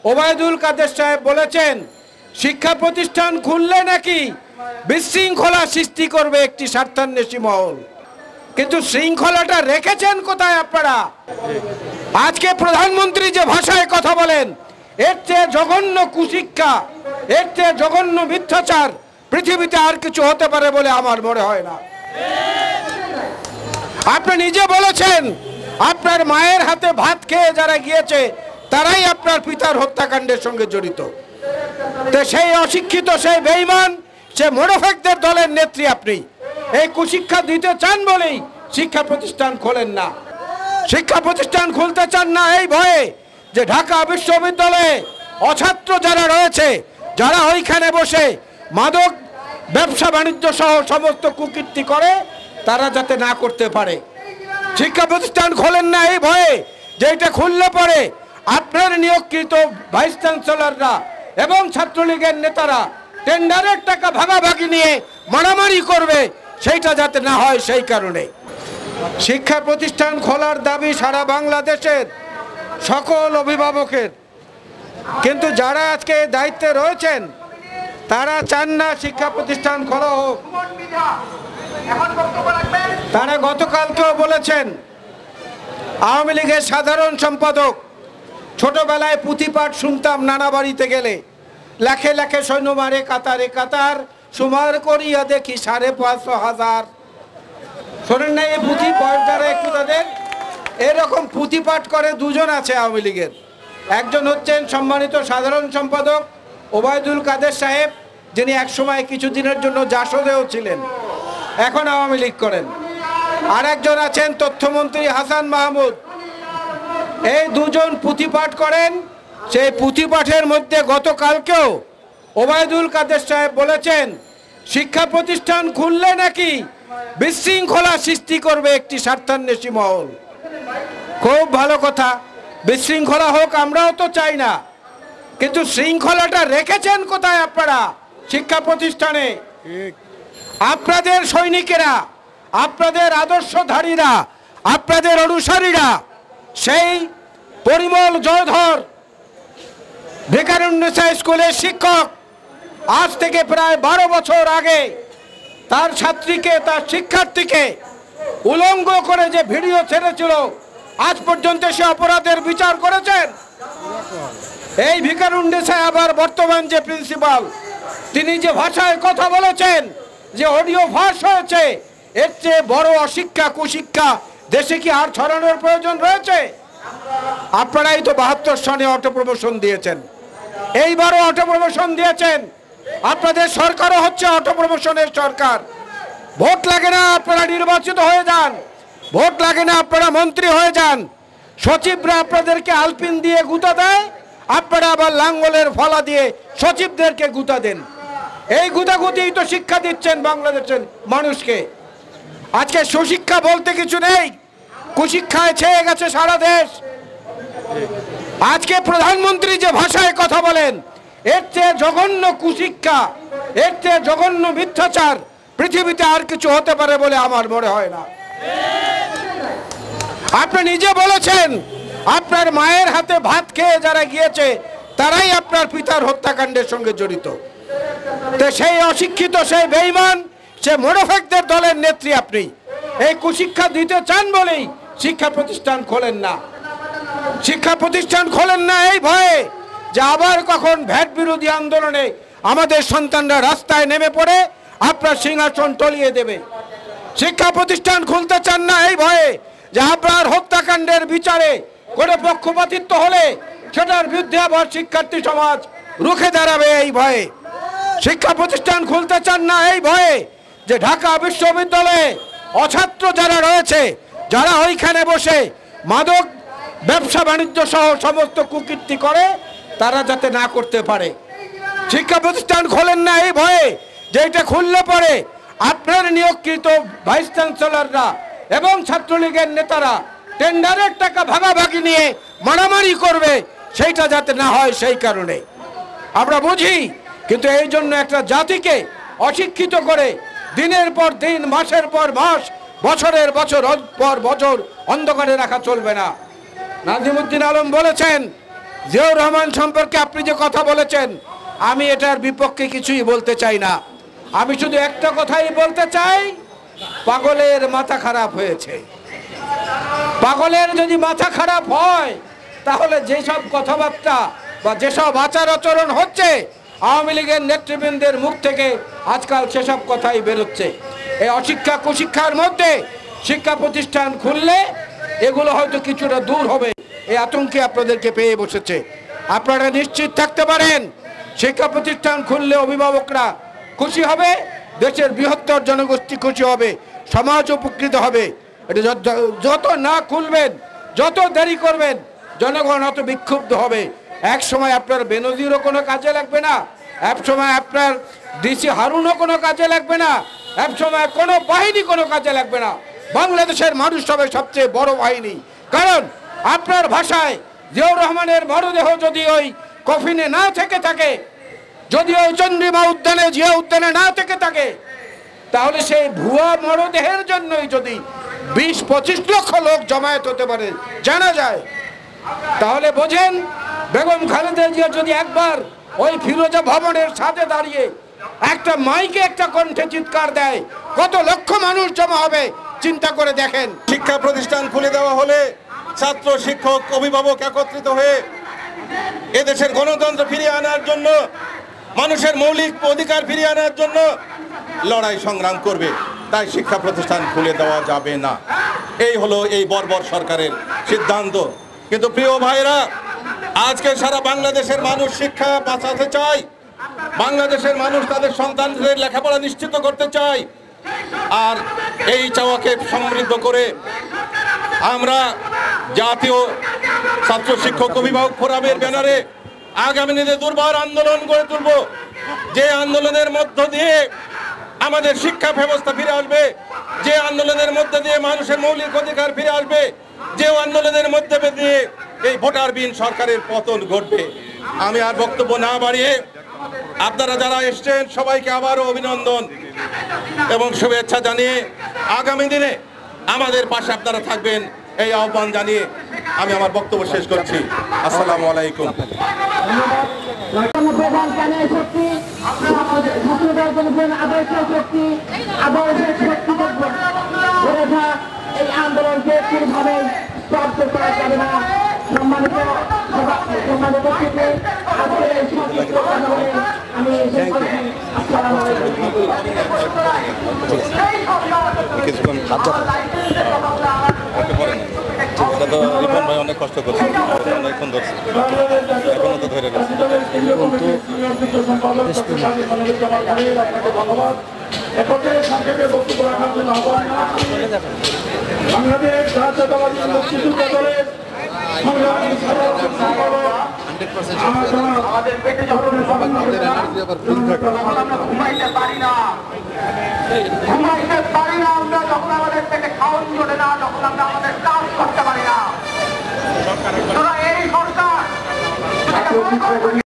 ওবায়দুল কাদের সাহেব বলেছেন শিক্ষা প্রতিষ্ঠান খুললে নাকি বিশৃঙ্খলা সৃষ্টি করবে একটি স্বার্থান্বেষী মহল। কিন্তু শৃঙ্খলাটা রেখেছেন কোথায় আপনারা? আজকে প্রধানমন্ত্রী যে ভাষায় কথা বলেন, এর চেয়ে জঘন্য কুশিক্ষা, এর চেয়ে জঘন্য মিথ্যাচার পৃথিবীতে আর কিছু হতে পারে বলে আমার মনে হয় না। আপনি নিজে বলেছেন আপনার মায়ের হাতে ভাত খেয়ে যারা গিয়েছে তারাই আপনার পিতার হত্যাকাণ্ডের সঙ্গে জড়িত। তো সেই অশিক্ষিত, সেই বেঈমান, সে মোনাফেকদের দলের নেত্রী আপনি। এই কুশিক্ষা দিতে চান বলেই শিক্ষা প্রতিষ্ঠান খোলেন না। শিক্ষা প্রতিষ্ঠান খুলতে চান না এই ভয়ে যে ঢাকা বিশ্ববিদ্যালয়ে অছাত্র যারা রয়েছে, যারা ওইখানে বসে মাদক ব্যবসা বাণিজ্য সহ সমস্ত কুকীর্তি করে, তারা যাতে না করতে পারে। শিক্ষা প্রতিষ্ঠান খোলেন না এই ভয়ে যে এটা খুললে পরে আপনার নিয়োগকৃত ভাইস চ্যান্সেলররা এবং ছাত্রলীগের নেতারা টেন্ডারের টাকা ভাগাভাগি নিয়ে মারামারি করবে, সেইটা যাতে না হয় সেই কারণে শিক্ষা প্রতিষ্ঠান খোলার দাবি সারা বাংলাদেশের সকল অভিভাবকের। কিন্তু যারা আজকে দায়িত্বে রয়েছেন তারা চান না শিক্ষা প্রতিষ্ঠান খোলা হোক। তারা গতকালকেও বলেছেন, আওয়ামী লীগের সাধারণ সম্পাদক, ছোটবেলায় পুঁথিপাঠ শুনতাম নানা বাড়িতে গেলে, লাখে লাখে সৈন্য মারে কাতারে কাতার, সুমার করিয়া দেখি 5,500,000। শোনেন না এই পুঁথি? যারা একটু তাদের এরকম পুঁথিপাঠ করে দুজন আছে আওয়ামী লীগের। একজন হচ্ছেন সম্মানিত সাধারণ সম্পাদক ওবায়দুল কাদের সাহেব, যিনি একসময় কিছুদিনের জন্য জাসদেও ছিলেন, এখন আওয়ামী লীগ করেন। আর একজন আছেন তথ্যমন্ত্রী হাসান মাহমুদ। এই দুজন পুঁথিপাঠ করেন। সেই পুঁথিপাঠের মধ্যে গতকালকেও ওবায়দুল কাদের সাহেব বলেছেন শিক্ষা প্রতিষ্ঠান খুললে নাকি বিশৃঙ্খলা সৃষ্টি করবে একটি স্বার্থান্বেষী মহল। খুব ভালো কথা, বিশৃঙ্খলা হোক, আমরাও তো চাই না। কিন্তু শৃঙ্খলাটা রেখেছেন কোথায় আপনারা? শিক্ষা প্রতিষ্ঠানে আপনাদের সৈনিকেরা, আপনাদের আদর্শধারীরা, আপনাদের অনুসারীরা, সেই পরিমল জয়ধর ভিকারুন্নেসা স্কুলের শিক্ষক আজ থেকে প্রায় 12 বছর আগে তার ছাত্রীকে, তার শিক্ষার্থীকে উলঙ্গ করে যে ভিডিও ছেড়েছিল, আজ পর্যন্ত সে অপরাধের বিচার করেছেন? এই ভিকারুন্নেসা আবার বর্তমান যে প্রিন্সিপাল, তিনি যে ভাষায় কথা বলেছেন, যে অডিও ফাঁস হয়েছে, এর চেয়ে বড় অশিক্ষা, কুশিক্ষা দেশে কি আর ছড়ানোর প্রয়োজন রয়েছে? আপনারাই তো 72 সনে অটো প্রমোশন দিয়েছেন, এইবারও অটো প্রমোশন দিয়েছেন। আপনাদের সরকারও হচ্ছে অটো প্রমোশনের সরকার। ভোট লাগে না আপনারা নির্বাচিত হয়ে যান, ভোট লাগে না আপনারা মন্ত্রী হয়ে যান, সচিবরা আপনাদেরকে আলপিন দিয়ে গুঁতা দেয়, আপনারা আবার লাঙ্গলের ফলা দিয়ে সচিবদেরকে গুঁতা দেন। এই গুঁতাগুতিই তো শিক্ষা দিচ্ছেন বাংলাদেশের মানুষকে। আজকে সুশিক্ষা বলতে কিছু নেই, কুশিক্ষায় ছেয়ে গেছে সারা দেশ। আজকে প্রধানমন্ত্রী যে ভাষায় কথা বলেন, এর চেয়ে জঘন্য কুশিক্ষা, এর চেয়ে জঘন্য মিথ্যাচার পৃথিবীতে আর কিছু হতে পারে বলে আমার মনে হয় না। আপনি নিজে বলেছেন আপনার মায়ের হাতে ভাত খেয়ে যারা গিয়েছে তারাই আপনার পিতার হত্যাকাণ্ডের সঙ্গে জড়িত। তো সেই অশিক্ষিত, সেই বেঈমান, সে মোনাফেকদের দলের নেত্রী আপনি। এই কুশিক্ষা দিতে চান বলেই শিক্ষা প্রতিষ্ঠান খোলেন না। শিক্ষা প্রতিষ্ঠান খোলেন না এই ভয়ে যে আবার কখন ভ্যাট বিরোধী আন্দোলনে আমাদের সন্তানরা রাস্তায় নেমে পড়ে আপনার সিংহাসন টলিয়ে দেবে। শিক্ষা প্রতিষ্ঠান খুলতে চান না এই ভয়ে যে আপনার হত্যাকাণ্ডের বিচারে কোনো পক্ষপাতিত্ব হলে সেটার বিরুদ্ধে আবার শিক্ষার্থী সমাজ রুখে দাঁড়াবে এই ভয়ে। শিক্ষা প্রতিষ্ঠান খুলতে চান না এই ভয়ে যে ঢাকা বিশ্ববিদ্যালয়ে অছাত্র যারা রয়েছে, যারা ওইখানে বসে মাদক ব্যবসা বাণিজ্য সহ সমস্ত কুকীর্তি করে, তারা যাতে না করতে পারে। শিক্ষা প্রতিষ্ঠান খোলেন না এই ভয়ে যে এটা খুললে পরে আপনার নিয়োগকৃত ভাইস চ্যান্সেলররা এবং ছাত্রলীগের নেতারা টেন্ডারের টাকা ভাগাভাগি নিয়ে মারামারি করবে, সেইটা যাতে না হয় সেই কারণে আমরা বুঝি। কিন্তু এই জন্য একটা জাতিকে অশিক্ষিত করে দিনের পর দিন, মাসের পর মাস, বছরের পর বছর অন্ধকারে রাখা চলবে না। নাজিমুদ্দিন আলম বলেছেন জিয়াউর রহমান সম্পর্কে আপনি যে কথা বলেছেন, আমি এটার বিপক্ষে কিছুই বলতে চাই না। আমি শুধু একটা কথাই বলতে চাই, পাগলের মাথা খারাপ হয়েছে। পাগলের যদি মাথা খারাপ হয়, তাহলে যেসব কথাবার্তা বা যেসব আচার আচরণ হচ্ছে আওয়ামী লীগের নেতৃবৃন্দের মুখ থেকে আজকাল সেসব কথাই বেরোচ্ছে। এই অশিক্ষা কুশিক্ষার মধ্যে শিক্ষা প্রতিষ্ঠান খুললে এগুলো হয়তো কিছুটা দূর হবে, এই আতঙ্কে আপনাদেরকে পেয়ে বসেছে। আপনারা নিশ্চিত থাকতে পারেন, শিক্ষা প্রতিষ্ঠান খুললে অভিভাবকরা খুশি হবে, দেশের বৃহত্তর জনগোষ্ঠী খুশি হবে, সমাজ উপকৃত হবে। এটা যত না খুলবেন, যত দেরি করবেন, জনগণ অত বিক্ষুব্ধ হবে। এক সময় আপনার বেনজিরও কোনো কাজে লাগবে না, এক সময় আপনার ডিসি হারুনও কোনো কাজে লাগবে না, এক সময় কোনো বাহিনী কোনো কাজে লাগবে না। বাংলাদেশের মানুষ হবে সবচেয়ে বড় বাহিনী। কারণ আপনার ভাষায় জিয়াউর রহমানের মরদেহ যদি ওই কফিনে না থেকে থাকে, যদি ওই চন্দ্রিমা উদ্যানে জিয়া উদ্যানে না থেকে থাকে, তাহলে সেই ভুয়া মরদেহের জন্যই যদি 20-25 লক্ষ লোক জমায়েত হতে পারে জানা যায়, তাহলে বোঝেন বেগম খালেদা জিয়া যদি একবার ওই ফিরোজা ভবনের সাথে দাঁড়িয়ে একটা মাইকে একটা কণ্ঠে চিৎকার দেয়, কত লক্ষ মানুষ জমা হবে চিন্তা করে দেখেন। শিক্ষা প্রতিষ্ঠান খুলে দেওয়া হলে ছাত্র, শিক্ষক, অভিভাবক একত্রিত হয়ে এদেশের গণতন্ত্র ফিরিয়ে আনার জন্য, মানুষের মৌলিক অধিকার ফিরিয়ে আনার জন্য লড়াই সংগ্রাম করবে। তাই শিক্ষা প্রতিষ্ঠান খুলে দেওয়া যাবে না, এই হলো এই বর্বর সরকারের সিদ্ধান্ত। কিন্তু প্রিয় ভাইরা, আজকে সারা বাংলাদেশের মানুষ শিক্ষা বাঁচাতে চায়, বাংলাদেশের মানুষ তাদের সন্তানদের লেখাপড়া নিশ্চিত করতে চায়। আর এই চাওয়াকে সমৃদ্ধ করে আমরা জাতীয় ছাত্র শিক্ষক অভিভাবক ফোরামের ব্যানারে আগামী দিনে দুর্বার আন্দোলন গড়ে তুলব, যে আন্দোলনের মধ্য দিয়ে আমাদের শিক্ষা ব্যবস্থা ফিরে আসবে, যে আন্দোলনের মধ্যে দিয়ে মানুষের মৌলিক অধিকার ফিরে আসবে, যে আন্দোলনের মধ্যে দিয়ে এই ভোটারবিহীন সরকারের পতন ঘটবে। আমি আর বক্তব্য না বাড়িয়ে আপনারা যারা এসছেন সবাইকে আবারও অভিনন্দন এবং শুভেচ্ছা জানিয়ে আগামী দিনে আমাদের পাশে আপনারা থাকবেন এই আহ্বান জানিয়ে আমি আমার বক্তব্য শেষ করছি। আসসালামু আলাইকুম। এই আন্দোলনকে কোনোভাবে স্তব্ধ করা যাবে না। সম্মানিত কিছুক্ষণ এটা তো রিপন ভাই অনেক কষ্ট করছে, অনেকক্ষণ ধরছে, এখনো তো ধরে গেছে। বাংলাদেশ জাতীয়তাবাদী মুক্তিযুদ্ধ দলের আমাদের পেটে যখন ঘুমাইতে পারি না আমরা, যখন আমাদের পেটে খাওয়ান চলে না, যখন আমরা আমাদের কাজ করতে পারি না, এই সরকার